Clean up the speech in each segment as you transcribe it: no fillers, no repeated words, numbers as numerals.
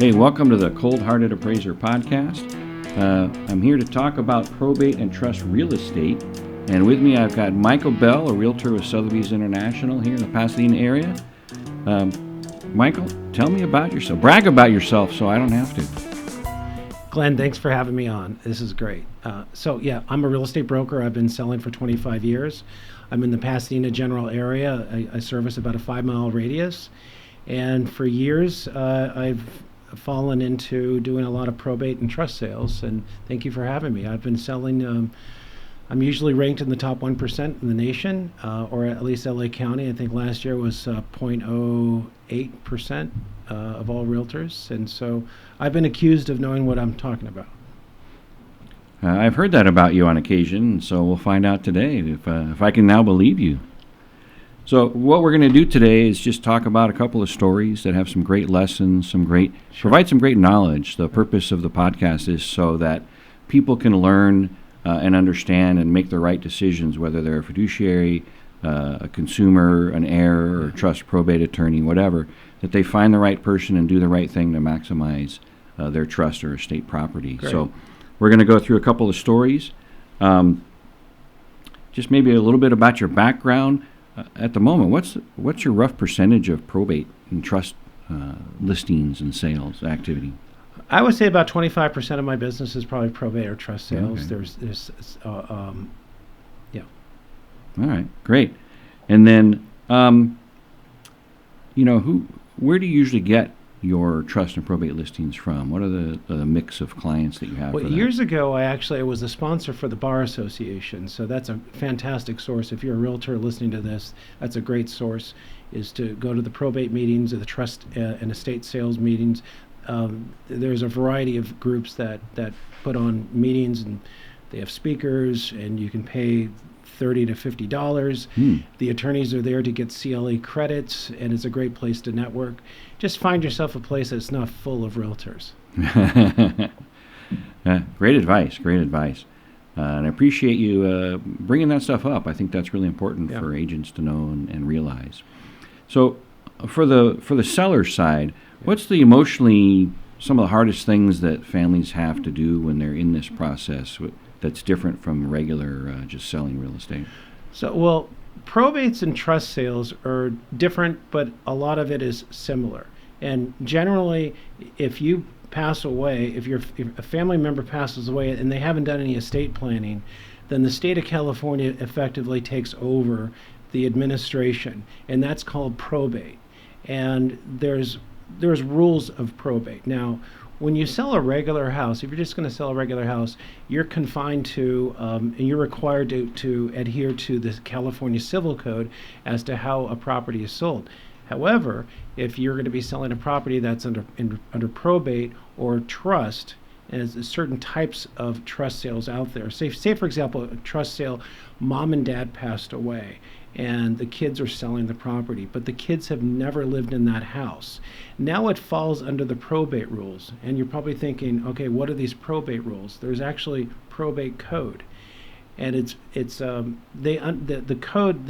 Hey, welcome to the Cold Hearted Appraiser podcast. I'm here to talk about probate and trust real estate. And with me, I've got Michael Bell, a realtor with Sotheby's International here in the Pasadena area. Michael, tell me about yourself. Brag about yourself so I don't have to. Glenn, thanks for having me on. This is great. I'm a real estate broker. I've been selling for 25 years. I'm in the Pasadena general area. I service about a 5-mile radius. And for years, I've fallen into doing a lot of probate and trust sales. And thank you for having me. I've been selling, I'm usually ranked in the top 1% in the nation, or at least LA County. I think last year was 0.08% of all realtors. And so I've been accused of knowing what I'm talking about. I've heard that about you on occasion, so we'll find out today if I can now believe you. So what we're going to do today is just talk about a couple of stories that have some great lessons, provide some great knowledge. The purpose of the podcast is so that people can learn and understand and make the right decisions, whether they're a fiduciary, a consumer, an heir, or trust probate attorney, whatever, that they find the right person and do the right thing to maximize their trust or estate property. Great. So we're going to go through a couple of stories. Just maybe a little bit about your background. At the moment, what's your rough percentage of probate and trust listings and sales activity? I would say about 25% of my business is probably probate or trust sales. Okay. Yeah. All right, great. And then, where do you usually get your trust and probate listings from? What are the mix of clients that you have? Well, for that? years ago, I was a sponsor for the Bar Association, so that's a fantastic source. If you're a realtor listening to this, that's a great source, is to go to the probate meetings or the trust and estate sales meetings. There's a variety of groups that put on meetings, and they have speakers, and you can pay $30 to $50. The attorneys are there to get CLE credits, and it's a great place to network. Just find yourself a place that's not full of realtors. Great advice. And I appreciate you bringing that stuff up. I think that's really important for agents to know and realize. So for the seller side, what's some of the hardest things that families have to do when they're in this process that's different from regular just selling real estate? So, probates and trust sales are different, but a lot of it is similar. And generally, if you pass away, if a family member passes away and they haven't done any estate planning, then the state of California effectively takes over the administration, and that's called probate. And there's rules of probate. Now, when you sell a regular house, if you're just going to sell a regular house, you're confined to, and you're required to adhere to the California Civil Code as to how a property is sold. However, if you're going to be selling a property that's under probate or trust, and there's certain types of trust sales out there. Say for example, a trust sale, mom and dad passed away, and the kids are selling the property, but the kids have never lived in that house. Now it falls under the probate rules, and you're probably thinking, okay, what are these probate rules? There's actually probate code, and the code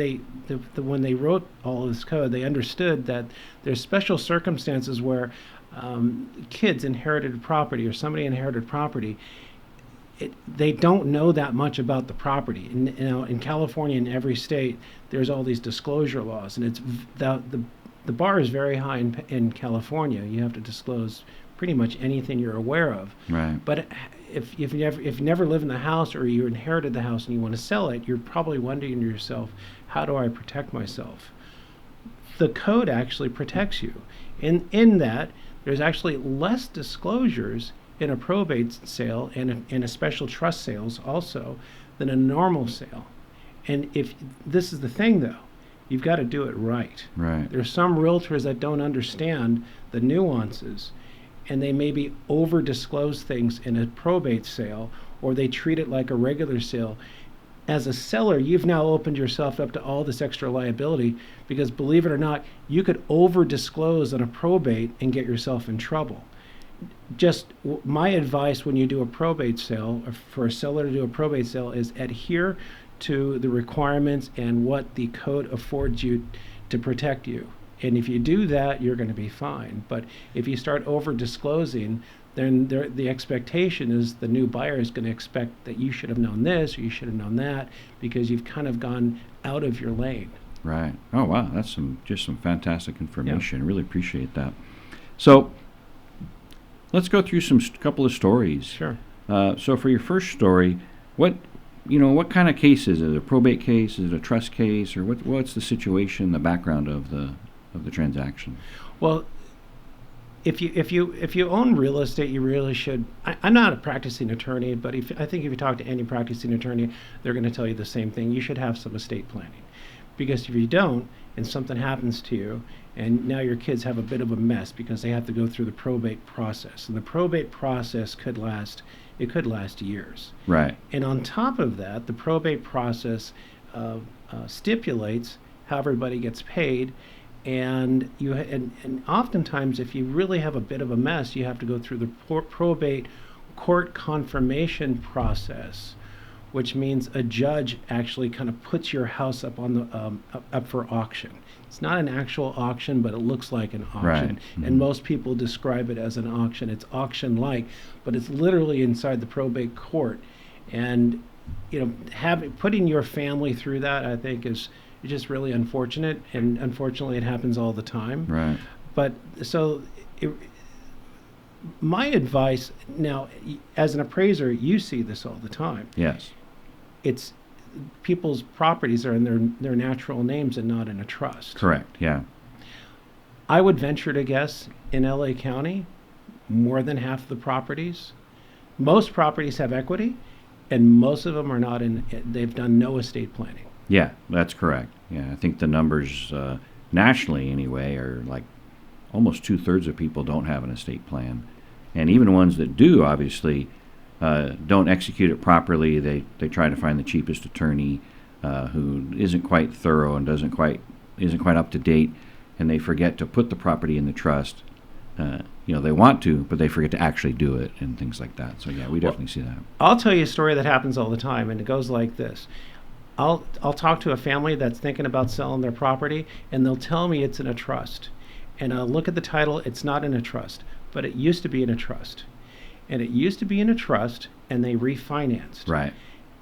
when they wrote all of this code, they understood that there's special circumstances where kids inherited property or somebody inherited property. They don't know that much about the property. In California, in every state, there's all these disclosure laws, and the bar is very high in California. You have to disclose pretty much anything you're aware of. Right. But if you never live in the house, or you inherited the house and you want to sell it, you're probably wondering to yourself, how do I protect myself? The code actually protects you. In that, there's actually less disclosures in a probate sale and in a special trust sales also than a normal sale. And if this is the thing, though, you've got to do it right. Right. There's some realtors that don't understand the nuances, and they maybe over disclose things in a probate sale, or they treat it like a regular sale. As a seller, you've now opened yourself up to all this extra liability, because believe it or not, you could over disclose on a probate and get yourself in trouble. Just my advice when you do a probate sale, or for a seller to do a probate sale, is adhere to the requirements and what the code affords you to protect you. And if you do that, you're going to be fine. But if you start over disclosing, then the expectation is the new buyer is going to expect that you should have known this or you should have known that, because you've kind of gone out of your lane. Right. Oh, wow. That's some fantastic information. I really appreciate that. So let's go through couple of stories. Sure. So for your first story, what kind of case is it? A probate case? Is it a trust case? Or what's the situation, the background of the transaction? Well, if you own real estate, you really should. I'm not a practicing attorney, but I think if you talk to any practicing attorney, they're going to tell you the same thing. You should have some estate planning, because if you don't, and something happens to you, and now your kids have a bit of a mess because they have to go through the probate process, and the probate process could last years. Right. And on top of that, the probate process stipulates how everybody gets paid. And and oftentimes, if you really have a bit of a mess, you have to go through the probate court confirmation process, which means a judge actually kind of puts your house up on the up for auction. It's not an actual auction, but it looks like an auction. Right. Mm-hmm. And most people describe it as an auction. It's auction-like, but it's literally inside the probate court. And putting your family through that, I think, is just really unfortunate, and unfortunately it happens all the time. Right. But so my advice now, as an appraiser, you see this all the time. Yes. It's people's properties are in their natural names and not in a trust. Correct. Yeah. I would venture to guess in LA County, more than half the properties, most properties have equity, and most of them are not they've done no estate planning. Yeah, that's correct. Yeah, I think the numbers nationally anyway are like almost 2/3 of people don't have an estate plan. And even ones that do, obviously, don't execute it properly. They try to find the cheapest attorney who isn't quite thorough and isn't quite up to date, and they forget to put the property in the trust. They want to, but they forget to actually do it and things like that. So yeah, we definitely see that. I'll tell you a story that happens all the time, and it goes like this. I'll talk to a family that's thinking about selling their property, and they'll tell me it's in a trust. And I'll look at the title, it's not in a trust, but it used to be in a trust. And it used to be in a trust, and they refinanced. Right.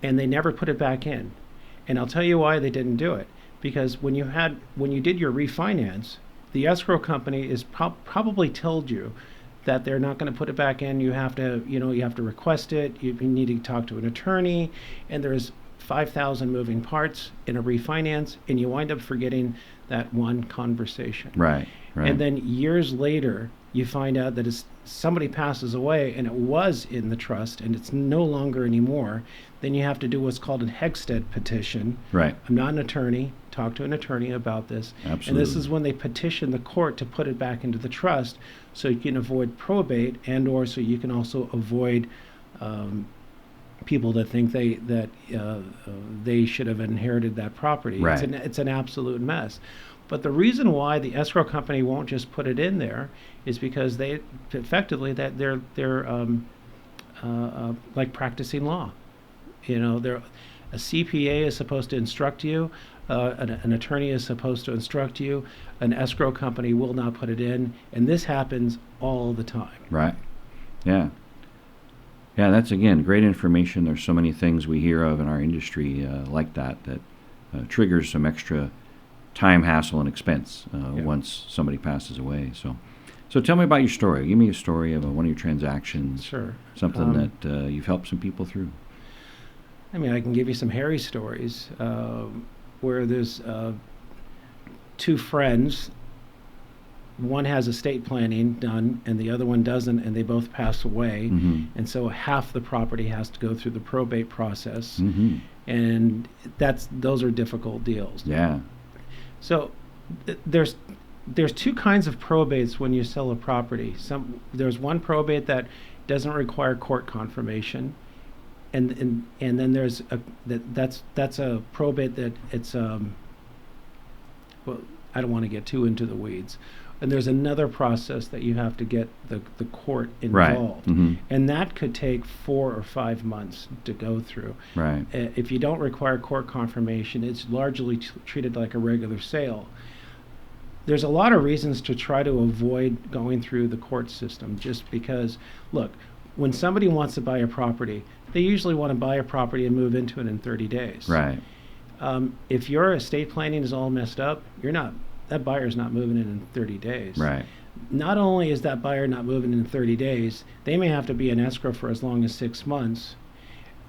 And they never put it back in. And I'll tell you why they didn't do it. Because when you did your refinance, the escrow company is probably told you that they're not going to put it back in. You have to request it. You need to talk to an attorney, and there's 5,000 moving parts in a refinance, and you wind up forgetting that one conversation. Right. And then years later, you find out that somebody passes away and it was in the trust and it's no longer anymore. Then you have to do what's called a Hegstead petition. Right. I'm not an attorney. Talk to an attorney about this. Absolutely. And this is when they petition the court to put it back into the trust, so you can avoid probate, and or so you can also avoid people that think they should have inherited that property. Right. It's an absolute mess. But the reason why the escrow company won't just put it in there is because they're like practicing law. A CPA is supposed to instruct you. An attorney is supposed to instruct you. An escrow company will not put it in, and this happens all the time. Right. Yeah. Yeah, that's, again, great information. There's so many things we hear of in our industry like that triggers some extra time, hassle, and expense once somebody passes away. So tell me about your story. Give me a story of one of your transactions. Sure. Something that you've helped some people through. I mean, I can give you some hairy stories where there's two friends. One has estate planning done, and the other one doesn't, and they both pass away. Mm-hmm. And so half the property has to go through the probate process. Mm-hmm. And those are difficult deals. Yeah. So there's two kinds of probates when you sell a property. There's one probate that doesn't require court confirmation, and then there's that's a probate that it's well, I don't want to get too into the weeds. And there's another process that you have to get the court involved. Right. Mm-hmm. And that could take 4 or 5 months to go through. Right. If you don't require court confirmation, it's largely treated like a regular sale. there's a lot of reasons to try to avoid going through the court system, just because, look, when somebody wants to buy a property, they usually want to buy a property and move into it in 30 days. Right. If your estate planning is all messed up, that buyer's not moving in 30 days. Right. Not only is that buyer not moving in 30 days, they may have to be in escrow for as long as 6 months.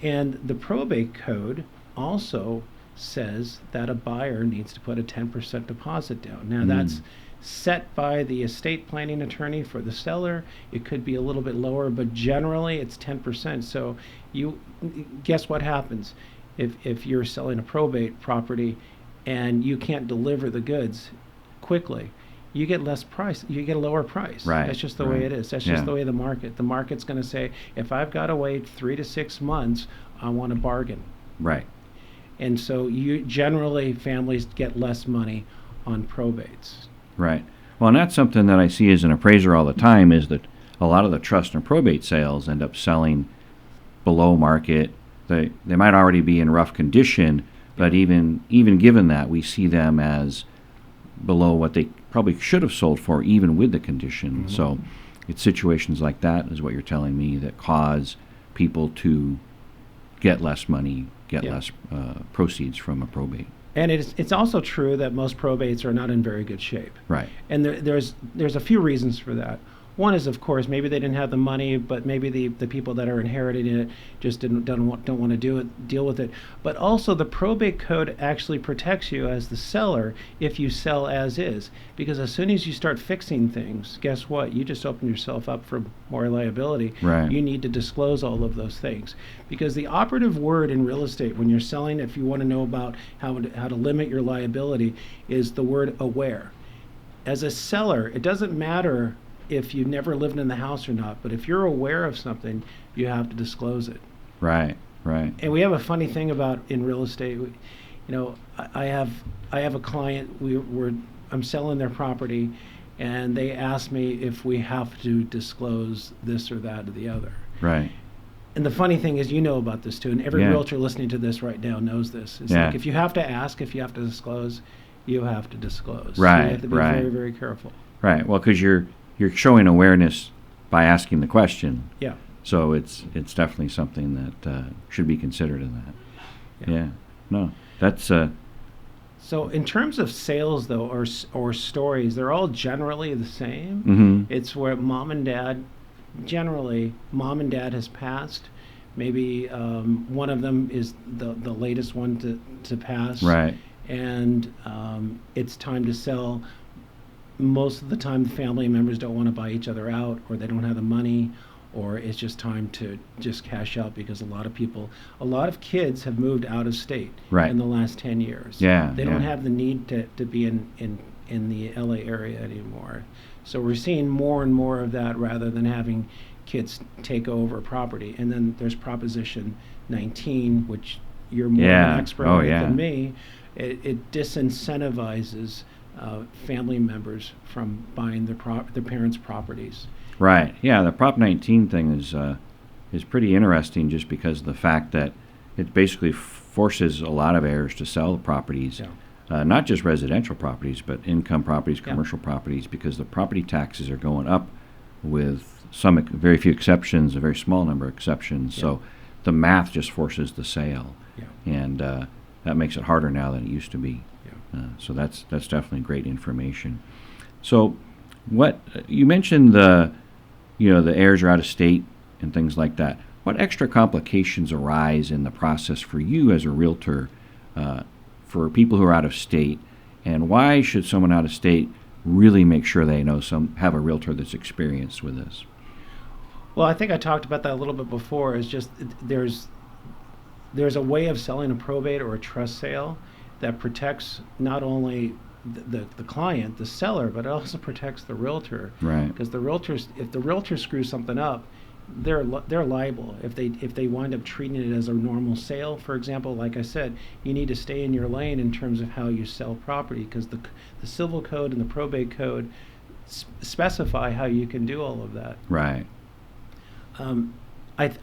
And the probate code also says that a buyer needs to put a 10% deposit down. Now, that's set by the estate planning attorney for the seller. It could be a little bit lower, but generally it's 10%. So guess what happens if you're selling a probate property and you can't deliver the goods quickly? You get less price. You get a lower price. Right. That's just the way it is. That's just the way the market's going to say, if I've got to wait 3 to 6 months, I want a bargain. Right. And so families get less money on probates. Right. Well, and that's something that I see as an appraiser all the time, is that a lot of the trust and probate sales end up selling below market. They might already be in rough condition, but even given that, we see them as below what they probably should have sold for, even with the condition. So it's situations like that, is what you're telling me, that cause people to get less money, less proceeds from a probate. And it's also true that most probates are not in very good shape. Right. And there's a few reasons for that. One is, of course, maybe they didn't have the money, but maybe the people that are inheriting it just don't want to deal with it. But also, the probate code actually protects you as the seller if you sell as is, because as soon as you start fixing things, guess what? You just open yourself up for more liability. Right. You need to disclose all of those things, because the operative word in real estate when you're selling, if you want to know about how to limit your liability, is the word aware. As a seller, it doesn't matter if you've never lived in the house or not, but if you're aware of something, you have to disclose it. Right. And we have a funny thing about in real estate. I have a client. I'm selling their property, and they ask me if we have to disclose this or that or the other. Right. And the funny thing is, about this too, and every realtor listening to this right now knows this. It's like, if you have to ask, if you have to disclose, you have to disclose. Right. So you have to be very, very careful. Right. Well, because you're showing awareness by asking the question. Yeah. So it's definitely something that should be considered in that. Yeah. No, that's. So in terms of sales, though, or stories, they're all generally the same. Mm-hmm. It's where mom and dad has passed. Maybe one of them is the latest one to pass. Right. And it's time to sell. Most of the time, the family members don't want to buy each other out, or they don't have the money, or it's just time to just cash out, because a lot of kids have moved out of state in the last 10 years. Yeah. They don't have the need to be in the LA area anymore. So we're seeing more and more of that, rather than having kids take over property. And then there's Proposition 19, which you're more of an expert on than me. It disincentivizes family members from buying their parents' properties. Right. Yeah. The Prop 19 thing is pretty interesting, just because of the fact that it basically forces a lot of heirs to sell the properties, not just residential properties, but income properties, commercial properties, because the property taxes are going up, with very few exceptions, a very small number of exceptions. So the math just forces the sale, and that makes it harder now than it used to be. So that's definitely great information. So, what you mentioned, the heirs are out of state and things like that. What extra complications arise in the process for you as a realtor, for people who are out of state, and why should someone out of state really make sure they have a realtor that's experienced with this? Well, I think I talked about that a little bit before. Is just there's a way of selling a probate or a trust sale that protects not only the client, the seller, but it also protects the realtor. Right. Because if the realtor screws something up, they're liable. If they wind up treating it as a normal sale, for example, like I said, you need to stay in your lane in terms of how you sell property, because the civil code and the probate code specify how you can do all of that. Right.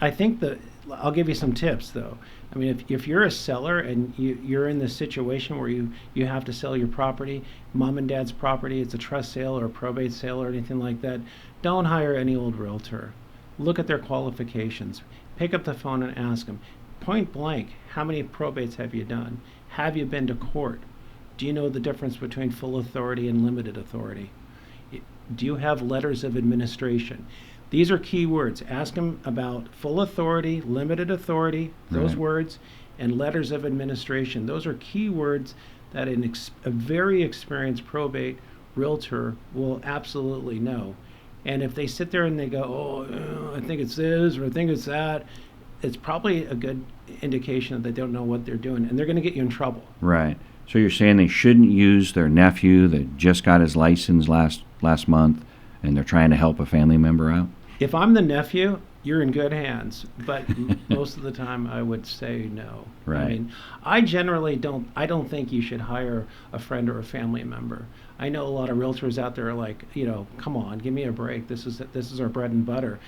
I think that I'll give you some tips though. I mean, if you're a seller and you're in this situation where you have to sell your property, mom and dad's property, it's a trust sale or a probate sale or anything like that, don't hire any old realtor. Look at their qualifications. Pick up the phone and ask them, point blank, how many probates have you done? Have you been to court? Do you know the difference between full authority and limited authority? Do you have letters of administration? These are key words. Ask them about full authority, limited authority, those Right. words, and letters of administration. Those are key words that a very experienced probate realtor will absolutely know. And if they sit there and they go, oh, I think it's this or I think it's that, it's probably a good indication that they don't know what they're doing, and they're going to get you in trouble. Right. So you're saying they shouldn't use their nephew that just got his license last month, and they're trying to help a family member out? If I'm the nephew, you're in good hands. But most of the time, I would say no. Right. I mean, I generally don't. I don't think you should hire a friend or a family member. I know a lot of realtors out there are like, come on, give me a break. This is our bread and butter.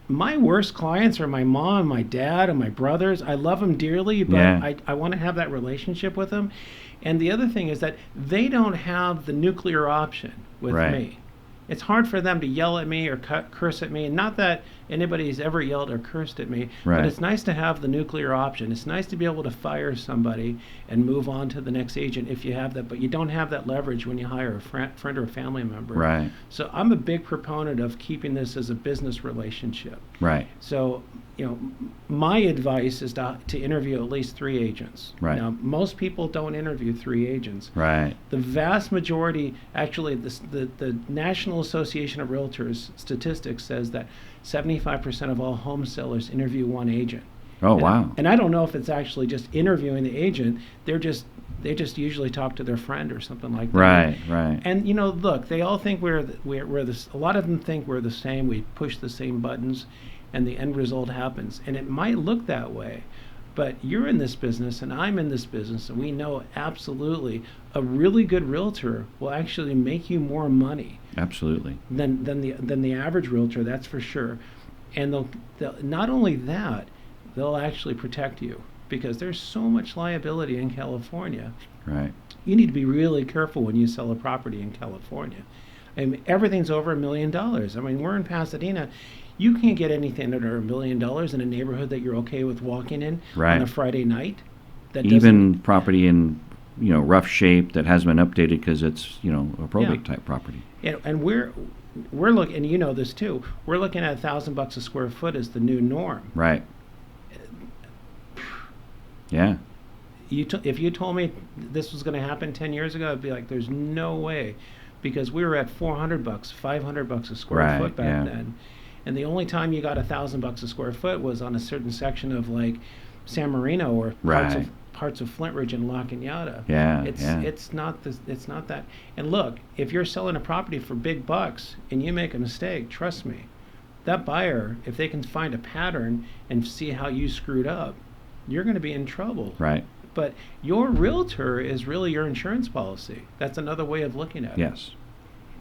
My worst clients are my mom, my dad, and my brothers. I love them dearly, but Yeah. I want to have that relationship with them. And the other thing is that they don't have the nuclear option with Right. me. It's hard for them to yell at me or curse at me. And not that anybody's ever yelled or cursed at me, Right. but it's nice to have the nuclear option. It's nice to be able to fire somebody and move on to the next agent if you have that, but you don't have that leverage when you hire a friend or a family member. Right. So I'm a big proponent of keeping this as a business relationship. Right. So, my advice is to interview at least 3 agents. Right. Now, most people don't interview 3 agents. Right. The vast majority, actually, the National Association of Realtors statistics says that 75% of all home sellers interview 1 agent. Oh, wow. And I don't know if it's actually just interviewing the agent. They just usually talk to their friend or something like that. Right. Right. And look, they all think we're this. A lot of them think we're the same. We push the same buttons, and the end result happens. And it might look that way, but you're in this business, and I'm in this business, and we know absolutely a really good realtor will actually make you more money Absolutely. than the average realtor. That's for sure. And they'll not only that, they'll actually protect you because there's so much liability in California. Right. You need to be really careful when you sell a property in California. I mean, everything's over $1 million. I mean, we're in Pasadena. You can't get anything under $1 million in a neighborhood that you're okay with walking in Right. on a Friday night. That Even property in rough shape that hasn't been updated because it's a probate type property. and we're looking, and you know this too. We're looking at $1,000 a square foot as the new norm. Right. Yeah. If you told me this was going to happen 10 years ago, I'd be like, "There's no way," because we were at $400, $500 a square Right, foot back yeah. then, and the only time you got $1,000 a square foot was on a certain section of like San Marino or Right. parts of Flint Ridge and La Cañada. Yeah. It's not that. And look, if you're selling a property for big bucks and you make a mistake, trust me, that buyer, if they can find a pattern and see how you screwed up, you're going to be in trouble. Right. But your realtor is really your insurance policy. That's another way of looking at it. Yes.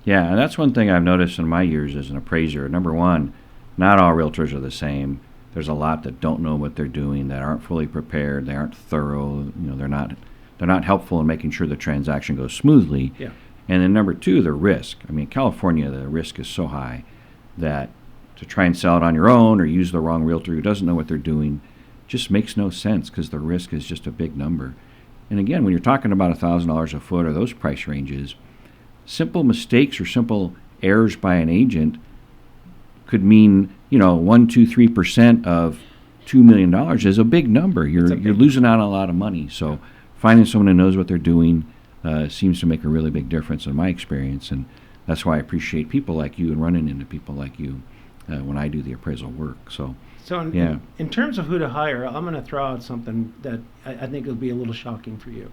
Yeah, and that's one thing I've noticed in my years as an appraiser. Number one, not all realtors are the same. There's a lot that don't know what they're doing, that aren't fully prepared, they aren't thorough, they're not helpful in making sure the transaction goes smoothly. Yeah. And then number two, the risk. I mean, California, the risk is so high that to try and sell it on your own or use the wrong realtor who doesn't know what they're doing just makes no sense because the risk is just a big number. And again, when you're talking about $1,000 a foot or those price ranges, simple mistakes or simple errors by an agent could mean 1, 2, 3% of $2 million is a big number. You're losing out on a lot of money. So finding someone who knows what they're doing seems to make a really big difference in my experience, and that's why I appreciate people like you and running into people like you when I do the appraisal work. So in terms of who to hire, I'm going to throw out something that I think will be a little shocking for you.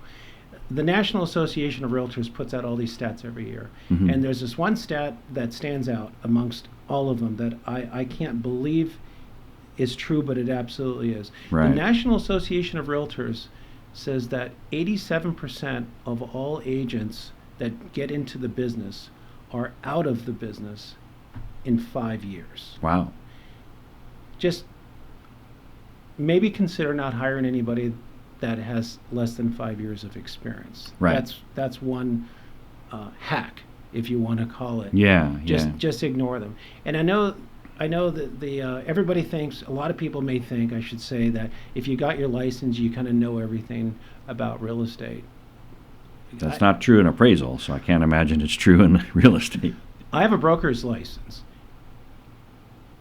The National Association of Realtors puts out all these stats every year. Mhm. And there's this one stat that stands out amongst all of them that I can't believe is true, but it absolutely is. Right. The National Association of Realtors says that 87% of all agents that get into the business are out of the business in 5 years. Wow. Just maybe consider not hiring anybody that has less than 5 years of experience. Right. That's one hack, if you want to call it. Yeah. Just ignore them. And I know that everybody thinks, a lot of people may think, I should say, that if you got your license, you kind of know everything about real estate. That's not true in appraisal, so I can't imagine it's true in real estate. I have a broker's license.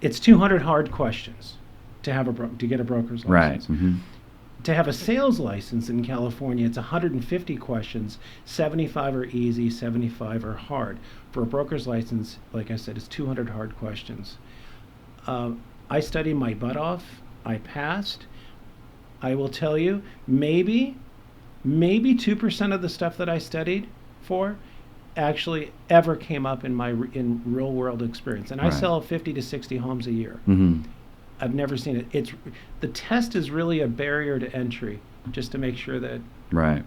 It's 200 hard questions to have to get a broker's license. Right. Mm-hmm. To have a sales license in California, it's 150 questions. 75 are easy, 75 are hard. For a broker's license, like I said, it's 200 hard questions. I studied my butt off. I passed. I will tell you, maybe 2% of the stuff that I studied for actually ever came up in real world experience. And I Right. sell 50 to 60 homes a year. Mm-hmm. I've never seen it. The test is really a barrier to entry, just to make sure that Right.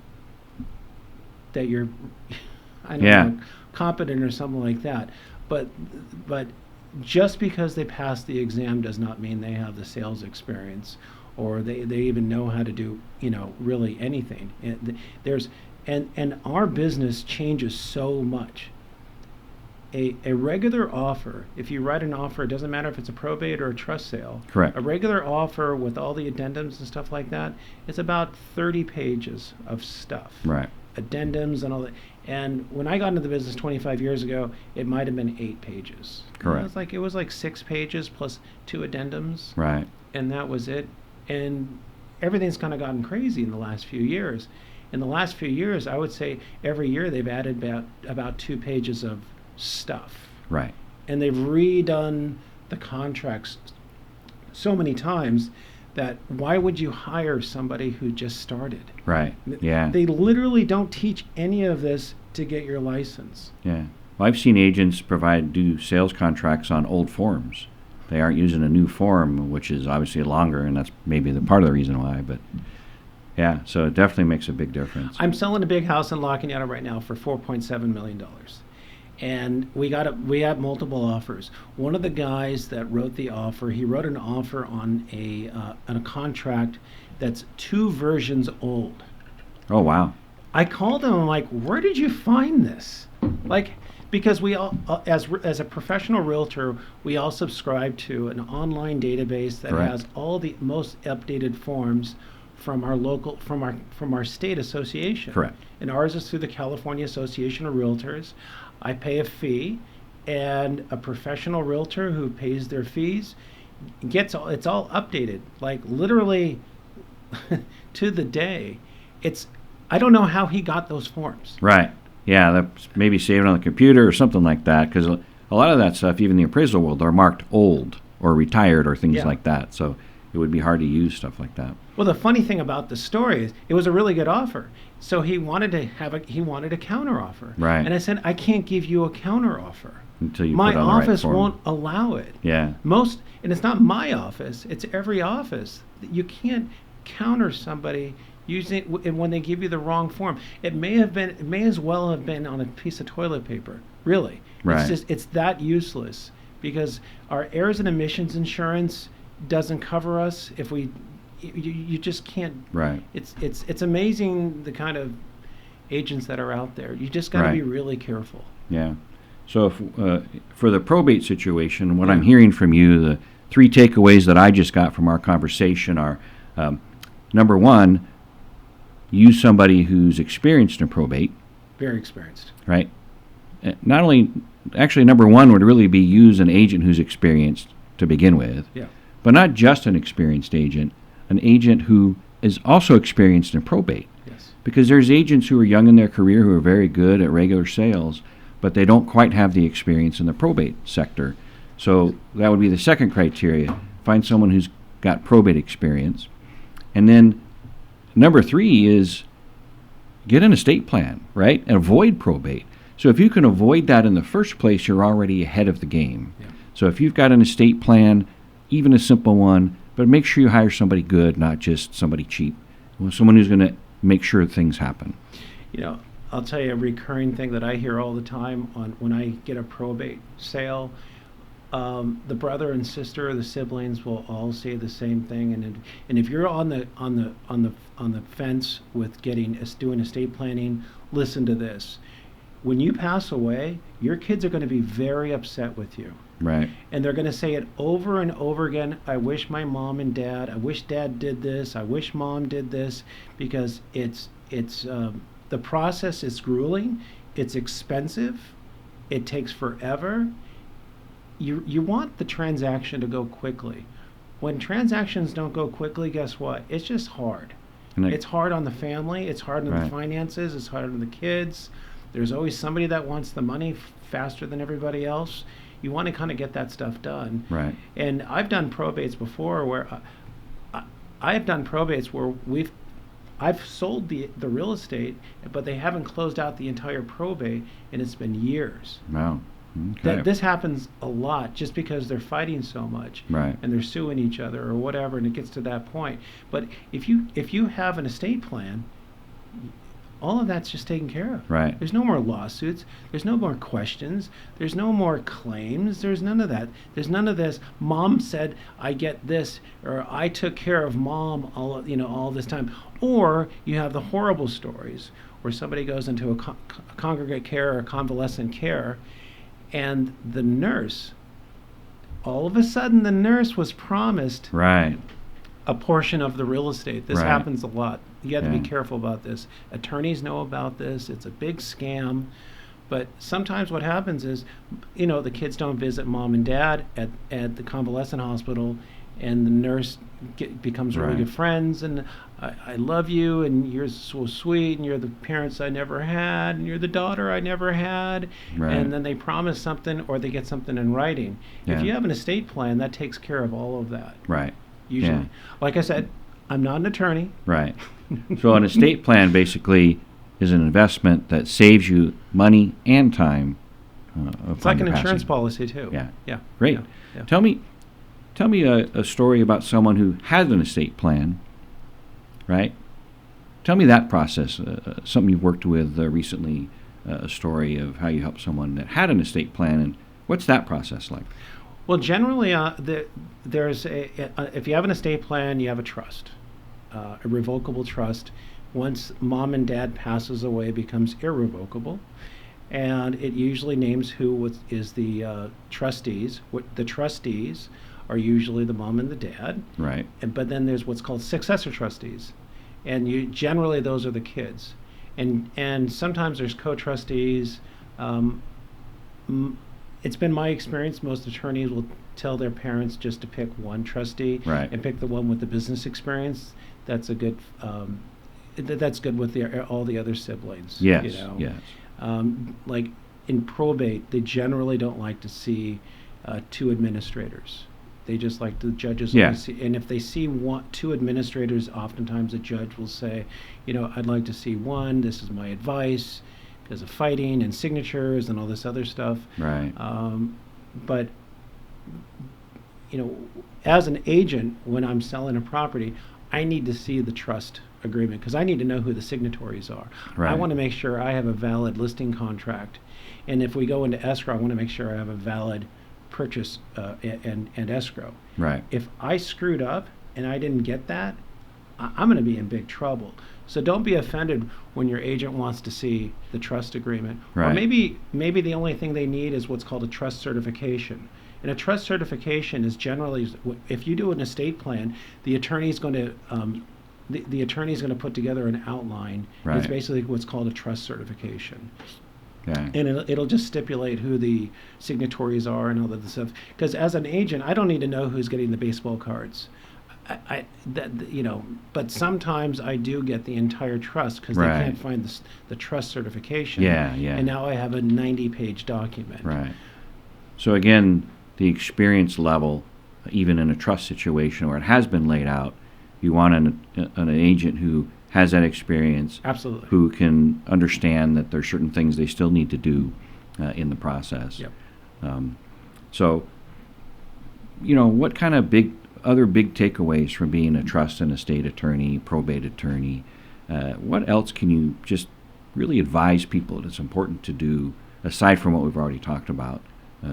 you're, I don't Yeah. know, competent or something like that. But just because they pass the exam does not mean they have the sales experience, or they even know how to do, really anything. And our business changes so much. A regular offer, if you write an offer, it doesn't matter if it's a probate or a trust sale. Correct. A regular offer with all the addendums and stuff like that, it's about 30 pages of stuff. Right. Addendums and all that. And when I got into the business 25 years ago, it might have been 8 pages. Correct. It was like 6 pages plus 2 addendums, Right. and that was it. And everything's kind of gotten crazy in the last few years. In the last few years, I would say every year they've added about 2 pages of stuff. Right. And they've redone the contracts so many times that why would you hire somebody who just started? Right. Yeah. They literally don't teach any of this to get your license. Yeah. Well, I've seen agents do sales contracts on old forms. They aren't using a new form, which is obviously longer, and that's maybe the part of the reason why. But yeah, so it definitely makes a big difference. I'm selling a big house in La Cañada right now for $4.7 million. And we had multiple offers. One of the guys that wrote the offer, he wrote an offer on a contract that's 2 versions old. Oh, wow. I called him. I'm like, where did you find this? Like, because we all, as a professional realtor, we all subscribe to an online database that Correct. has all the most updated forms from our state association. Correct. And ours is through the California Association of Realtors. I pay a fee, and a professional realtor who pays their fees it's all updated, like literally to the day. I don't know how he got those forms. Right. Yeah, that's maybe saved on the computer or something like that, because a lot of that stuff, even in the appraisal world, are marked old or retired or things Yeah. like that. So it would be hard to use stuff like that. Well, the funny thing about the story is it was a really good offer. So he wanted a counter offer. Right. And I said, I can't give you a counter offer. Until you My put on the right office form. won't allow it. Yeah. And it's not my office, it's every office. You can't counter somebody using when they give you the wrong form. It may as well have been on a piece of toilet paper. Really. Right. It's that useless, because our heirs and emissions insurance doesn't cover us if you just can't. Right. It's amazing the kind of agents that are out there. You just got to Right. be really careful. Yeah. So for the probate situation, what I'm hearing from you, the 3 takeaways that I just got from our conversation are, number 1, use somebody who's experienced in probate, Very experienced. right? Not only, actually, number 1 would really be use an agent who's experienced to begin with, Yeah. but not just an experienced agent, an agent who is also experienced in probate. Yes. Because there's agents who are young in their career who are very good at regular sales, but they don't quite have the experience in the probate sector. So that would be the second criteria. Find someone who's got probate experience. And then number 3 is get an estate plan, right? And avoid probate. So if you can avoid that in the first place, you're already ahead of the game. Yeah. So if you've got an estate plan, even a simple one, but make sure you hire somebody good, not just somebody cheap. Someone who's going to make sure things happen. I'll tell you a recurring thing that I hear all the time when I get a probate sale. the brother and sister or the siblings will all say the same thing. And if you're on the fence with doing estate planning, listen to this. When you pass away, your kids are going to be very upset with you. Right. And they're going to say it over and over again. I wish my mom and dad. I wish dad did this. I wish mom did this, because it's the process is grueling. It's expensive. It takes forever. You want the transaction to go quickly. When transactions don't go quickly, guess what? It's just hard. It's hard on the family. It's hard on the finances. It's hard on the kids. There's always somebody that wants the money faster than everybody else. You want to kind of get that stuff done. Right. And I've done probates before where I've done probates where I've sold the real estate, but they haven't closed out the entire probate, and it's been years. Wow. Okay. This happens a lot just because they're fighting so much, Right. and they're suing each other or whatever, and it gets to that point. But if you have an estate plan, all of that's just taken care of. Right. There's no more lawsuits. There's no more questions. There's no more claims. There's none of that. There's none of this. Mom said I get this, or I took care of mom all this time. Or you have the horrible stories where somebody goes into a congregate care or convalescent care, and the nurse, all of a sudden, the nurse was promised Right. a portion of the real estate. This Right. happens a lot. You have to Yeah. be careful about this. Attorneys know about this. It's a big scam. But sometimes what happens is, the kids don't visit mom and dad at the convalescent hospital, and the nurse becomes really Right. good friends, and I love you, and you're so sweet, and you're the parents I never had, and you're the daughter I never had. Right. And then they promise something, or they get something in writing. Yeah. If you have an estate plan, that takes care of all of that. Right. Usually. Yeah. Like I said, I'm not an attorney. Right. So an estate plan basically is an investment that saves you money and time. It's like an insurance policy too. Yeah. Yeah. Great. Yeah. Tell me a story about someone who had an estate plan, right? Tell me that process, something you've worked with recently, a story of how you helped someone that had an estate plan, and what's that process like? Well, generally, there's if you have an estate plan, you have a trust, a revocable trust. Once mom and dad passes away, it becomes irrevocable, and it usually names who is the trustees. The trustees are usually the mom and the dad. Right. But then there's what's called successor trustees, and generally those are the kids, and sometimes there's co-trustees. It's been my experience, most attorneys will tell their parents just to pick one trustee. Right. And pick the one with the business experience. That's a good. That's good with all the other siblings. Yes. Yes. Like in probate, they generally don't like to see two administrators. They just like the judges. Yeah. Only see, and if they see two administrators, oftentimes a judge will say, I'd like to see one. This is my advice, because of fighting and signatures and all this other stuff. Right. But as an agent, when I'm selling a property, I need to see the trust agreement, because I need to know who the signatories are. Right. I want to make sure I have a valid listing contract, and if we go into escrow, I want to make sure I have a valid purchase and escrow. Right. If I screwed up and I didn't get that, I'm going to be in big trouble. So don't be offended when your agent wants to see the trust agreement. Right. Or maybe the only thing they need is what's called a trust certification. And a trust certification is generally, if you do an estate plan, the attorney's going to the attorney's going to put together an outline. Right. It's basically what's called a trust certification. Okay. And it'll just stipulate who the signatories are and all that stuff. Because as an agent, I don't need to know who's getting the baseball cards. But sometimes I do get the entire trust, because Right. they can't find the trust certification. Yeah, yeah. And now I have a 90-page document. Right. So again, the experience level, even in a trust situation where it has been laid out, you want an agent who has that experience, Absolutely. who can understand that there's certain things they still need to do in the process. Yep. So, what kind of other big takeaways from being a trust and estate attorney, probate attorney? What else can you just really advise people that it's important to do, aside from what we've already talked about,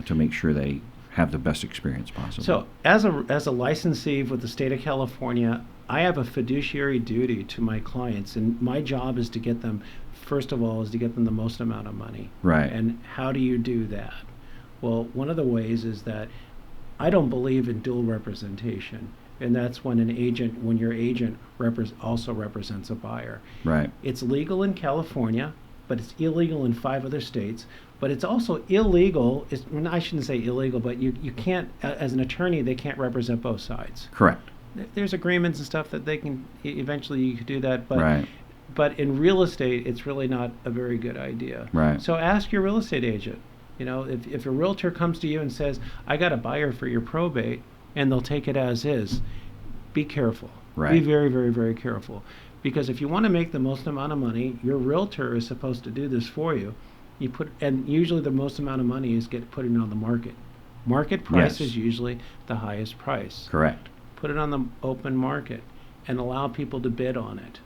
to make sure they have the best experience possible. So as a licensee with the state of California, I have a fiduciary duty to my clients, and my job is to get them, first of all, is to get them the most amount of money. Right. And how do you do that? Well, one of the ways is that I don't believe in dual representation, and that's when your agent also represents a buyer. Right. It's legal in California, but it's illegal in 5 other states. But it's also illegal. I shouldn't say illegal, but you can't, as an attorney, they can't represent both sides. Correct. There's agreements and stuff that they can, eventually you could do that, but Right. but in real estate, it's really not a very good idea. Right. So ask your real estate agent. If a realtor comes to you and says, I got a buyer for your probate, and they'll take it as is, be careful. Right. Be very, very, very careful. Because if you want to make the most amount of money, your realtor is supposed to do this for you. And usually the most amount of money is put it on the market. Market price Yes. is usually the highest price. Correct. Put it on the open market and allow people to bid on it.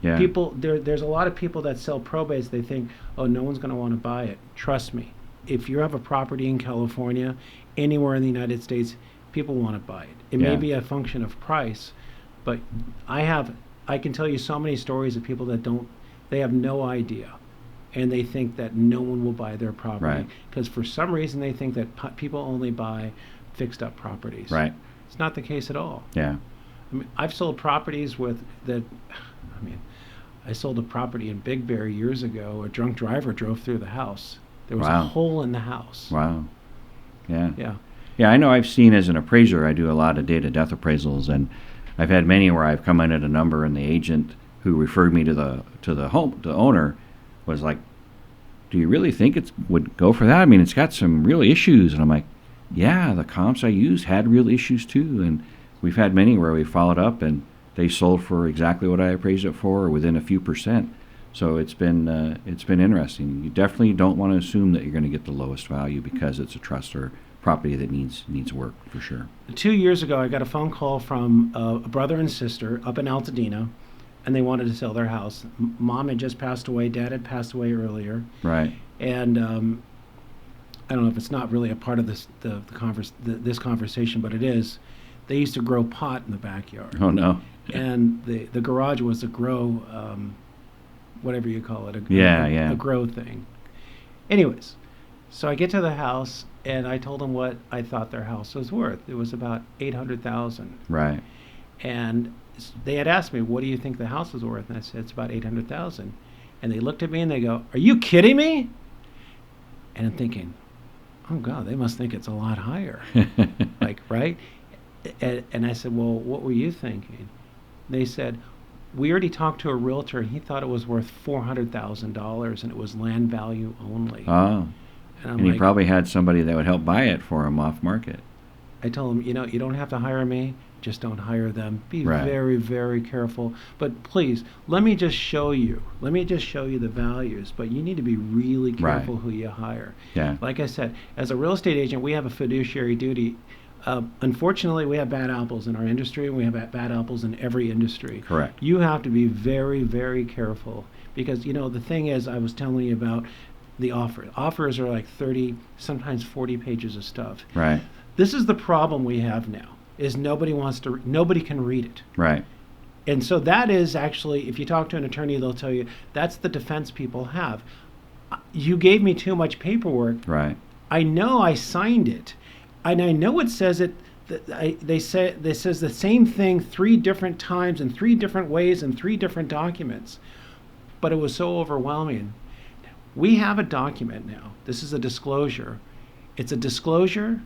Yeah. There's a lot of people that sell probates. They think, oh, no one's going to want to buy it. Trust me. If you have a property in California, anywhere in the United States, people want to buy it. It may Yeah. be a function of price, but I can tell you so many stories of people that they have no idea, and they think that no one will buy their property Right. because for some reason they think that people only buy fixed up properties. Right. It's not the case at all. Yeah. I mean, I've sold properties I sold a property in Big Bear years ago. A drunk driver drove through the house. There was Wow. a hole in the house. Wow. Yeah. Yeah. Yeah, I know I've seen as an appraiser, I do a lot of data death appraisals, and I've had many where I've come in at a number and the agent who referred me to the owner was like, do you really think it would go for that? I mean, it's got some real issues. And I'm like, yeah, the comps I used had real issues too. And we've had many where we followed up and they sold for exactly what I appraised it for, or within a few percent. So it's been interesting. You definitely don't want to assume that you're going to get the lowest value because it's a trust or property that needs work for sure. 2 years ago, I got a phone call from a brother and sister up in Altadena, and they wanted to sell their house. Mom had just passed away. Dad had passed away earlier. Right. And I don't know if it's not really a part of this conversation, but it is. They used to grow pot in the backyard. Oh no. And the garage was a grow, whatever you call it, Yeah. a grow thing. Anyways, so I get to the house and I told them what I thought their house was worth. It was about $800,000, Right. and they had asked me, "What do you think the house was worth?" And I said, "It's about $800,000." And they looked at me and they go, "Are you kidding me?" And I'm thinking, "Oh God, they must think it's a lot higher." Like, right? And I said, "Well, what were you thinking?" They said, "We already talked to a realtor and he thought it was worth $400,000 and it was land value only." Oh. And I'm And he like, probably had somebody that would help buy it for him off market. I told him, you don't have to hire me, just don't hire them. Be Right. very, very careful. But please, let me just show you the values, but you need to be really careful who you hire. Yeah. Like I said, as a real estate agent, we have a fiduciary duty. Unfortunately, we have bad apples in our industry, and we have bad apples in every industry. Correct. You have to be very, very careful because, the thing is, I was telling you about the offers. Offers are like 30, sometimes 40 pages of stuff. Right. This is the problem we have now, is nobody can read it. Right. And so that is actually, if you talk to an attorney, they'll tell you, that's the defense people have. You gave me too much paperwork. Right. I know I signed it. And I know it says it. They says the same thing 3 different times in 3 different ways in 3 different documents. But it was so overwhelming. We have a document now. This is a disclosure. It's a disclosure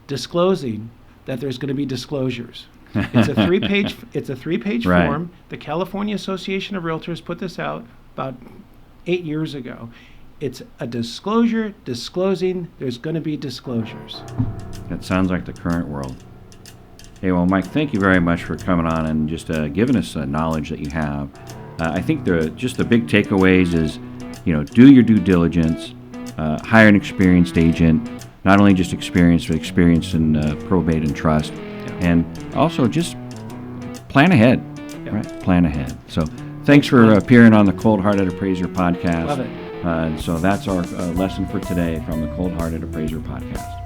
disclosing that there's going to be disclosures. It's a 3-page Right. form. The California Association of Realtors put this out about 8 years ago. It's a disclosure disclosing there's going to be disclosures. That sounds like the current world. Hey, well, Mike, thank you very much for coming on and just giving us knowledge that you have. I think the big takeaways is, do your due diligence, hire an experienced agent, not only just experience, but experience in probate and trust, and also just plan ahead, right? Plan ahead. So thanks for appearing on the Cold Hearted Appraiser podcast. Love it. So that's our lesson for today from the Cold Hearted Appraiser podcast.